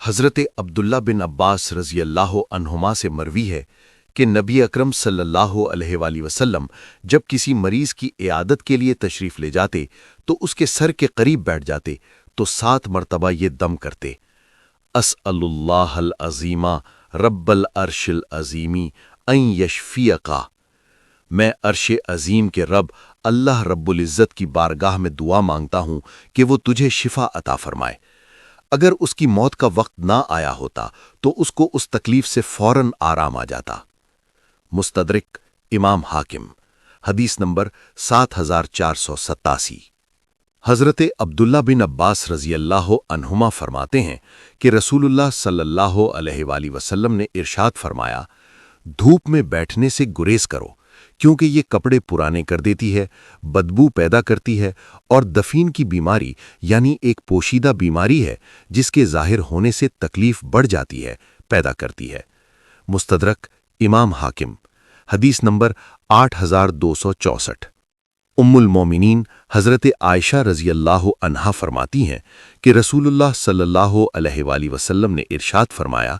حضرت عبداللہ بن عباس رضی اللہ عنہما سے مروی ہے کہ نبی اکرم صلی اللہ علیہ وآلہ وسلم جب کسی مریض کی عیادت کے لیے تشریف لے جاتے تو اس کے سر کے قریب بیٹھ جاتے تو 7 مرتبہ یہ دم کرتے: اسأل اللہ العظیم رب العرش العظیم ان یشفیکا، میں عرش عظیم کے رب اللہ رب العزت کی بارگاہ میں دعا مانگتا ہوں کہ وہ تجھے شفا عطا فرمائے۔ اگر اس کی موت کا وقت نہ آیا ہوتا تو اس کو اس تکلیف سے فوراً آرام آ جاتا۔ مستدرک امام حاکم، حدیث نمبر 7487۔ حضرت عبداللہ بن عباس رضی اللہ عنہما فرماتے ہیں کہ رسول اللہ صلی اللہ علیہ وآلہ وسلم نے ارشاد فرمایا: دھوپ میں بیٹھنے سے گریز کرو، کیونکہ یہ کپڑے پرانے کر دیتی ہے، بدبو پیدا کرتی ہے، اور دفین کی بیماری یعنی ایک پوشیدہ بیماری ہے جس کے ظاہر ہونے سے تکلیف بڑھ جاتی ہے، پیدا کرتی ہے۔ مستدرک امام حاکم، حدیث نمبر 8264۔ ام المومنین حضرت عائشہ رضی اللہ عنہا فرماتی ہیں کہ رسول اللہ صلی اللہ علیہ وآلہ وسلم نے ارشاد فرمایا: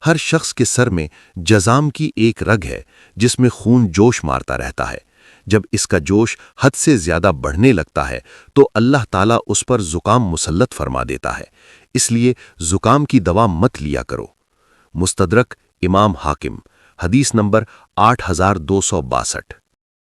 ہر شخص کے سر میں جزام کی ایک رگ ہے جس میں خون جوش مارتا رہتا ہے۔ جب اس کا جوش حد سے زیادہ بڑھنے لگتا ہے تو اللہ تعالیٰ اس پر زکام مسلط فرما دیتا ہے، اس لیے زکام کی دوا مت لیا کرو۔ مستدرک امام حاکم، حدیث نمبر 8262۔